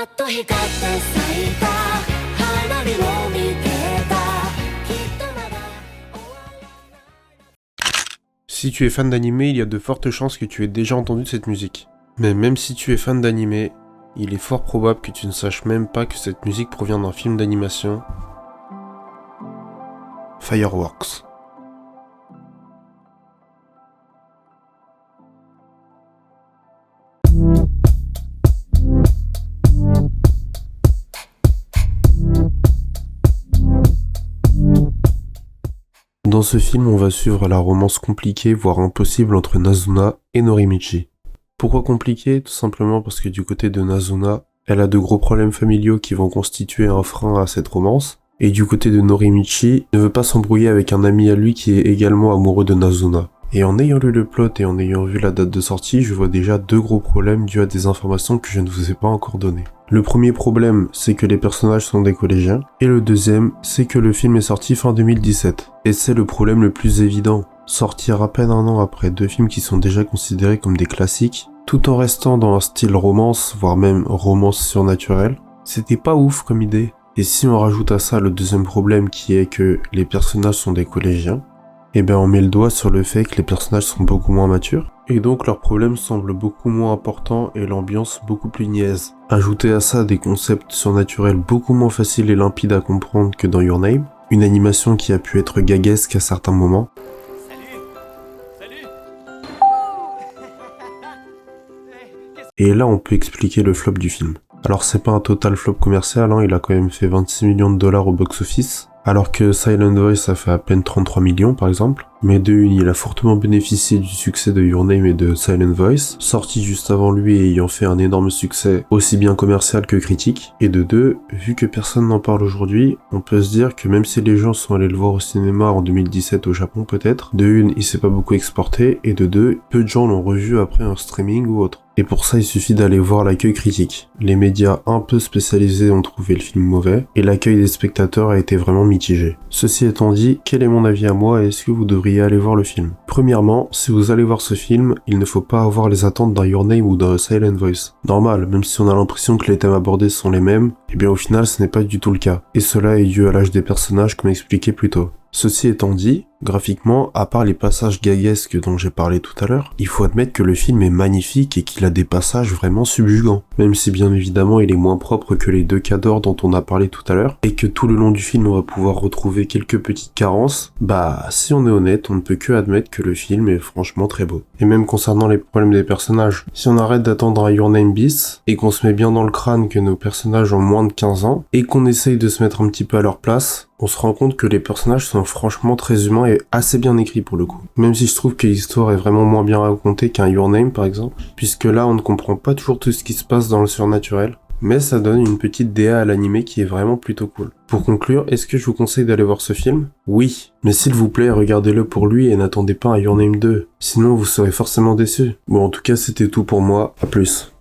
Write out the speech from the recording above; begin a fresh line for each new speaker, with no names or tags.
っと光って咲いた花火を見てたきっとまだ終わらない。
Si tu es fan d'anime, il y a de fortes chances que tu aies déjà entendu cette musique. Mais même si tu es fan d'anime, il est fort probable que tu ne saches même pas que cette musique provient d'un film d'animation, Fireworks. Dans ce film, on va suivre la romance compliquée, voire impossible entre Nazuna et Norimichi. Pourquoi compliquée? Tout simplement parce que du côté de Nazuna, elle a de gros problèmes familiaux qui vont constituer un frein à cette romance, et du côté de Norimichi, ne veut pas s'embrouiller avec un ami à lui qui est également amoureux de Nazuna. Et en ayant lu le plot et en ayant vu la date de sortie, je vois déjà deux gros problèmes dus à des informations que je ne vous ai pas encore données. Le premier problème, c'est que les personnages sont des collégiens, et le deuxième, c'est que le film est sorti fin 2017. Et c'est le problème le plus évident. Sortir à peine un an après deux films qui sont déjà considérés comme des classiques, tout en restant dans un style romance, voire même romance surnaturelle, c'était pas ouf comme idée. Et si on rajoute à ça le deuxième problème qui est que les personnages sont des collégiens, et ben on met le doigt sur le fait que les personnages sont beaucoup moins matures, et donc leurs problèmes semblent beaucoup moins importants et l'ambiance beaucoup plus niaise. Ajoutez à ça des concepts surnaturels beaucoup moins faciles et limpides à comprendre que dans Your Name, une animation qui a pu être gaguesque à certains moments. Et là on peut expliquer le flop du film. Alors c'est pas un total flop commercial, il a quand même fait 26 millions de dollars au box-office, alors que Silent Voice ça fait à peine 33 millions par exemple. Mais de une, il a fortement bénéficié du succès de Your Name et de Silent Voice, sorti juste avant lui et ayant fait un énorme succès aussi bien commercial que critique. Et de deux, vu que personne n'en parle aujourd'hui, on peut se dire que même si les gens sont allés le voir au cinéma en 2017 au Japon peut-être, de une, il s'est pas beaucoup exporté, et de deux, peu de gens l'ont revu après un streaming ou autre. Et pour ça, il suffit d'aller voir l'accueil critique. Les médias un peu spécialisés ont trouvé le film mauvais, et l'accueil des spectateurs a été vraiment mitigé. Ceci étant dit, quel est mon avis à moi et est-ce que vous devriez aller voir le film? Premièrement, si vous allez voir ce film, il ne faut pas avoir les attentes d'un Your Name ou d'un Silent Voice. Normal, même si on a l'impression que les thèmes abordés sont les mêmes, et bien au final ce n'est pas du tout le cas. Et cela est dû à l'âge des personnages comme expliqué plus tôt. Ceci étant dit, graphiquement, à part les passages gaguesques dont j'ai parlé tout à l'heure, il faut admettre que le film est magnifique et qu'il a des passages vraiment subjugants. Même si bien évidemment il est moins propre que les deux cadors dont on a parlé tout à l'heure, et que tout le long du film on va pouvoir retrouver quelques petites carences, bah si on est honnête, on ne peut que admettre que le film est franchement très beau. Et même concernant les problèmes des personnages, si on arrête d'attendre un Your Name bis, et qu'on se met bien dans le crâne que nos personnages ont moins de 15 ans, et qu'on essaye de se mettre un petit peu à leur place, on se rend compte que les personnages sont franchement très humains et assez bien écrits pour le coup. Même si je trouve que l'histoire est vraiment moins bien racontée qu'un Your Name par exemple, puisque là on ne comprend pas toujours tout ce qui se passe dans le surnaturel, mais ça donne une petite DA à l'animé qui est vraiment plutôt cool. Pour conclure, est-ce que je vous conseille d'aller voir ce film? Oui, mais s'il vous plaît, regardez-le pour lui et n'attendez pas un Your Name 2, sinon vous serez forcément déçus. Bon, en tout cas c'était tout pour moi, à plus.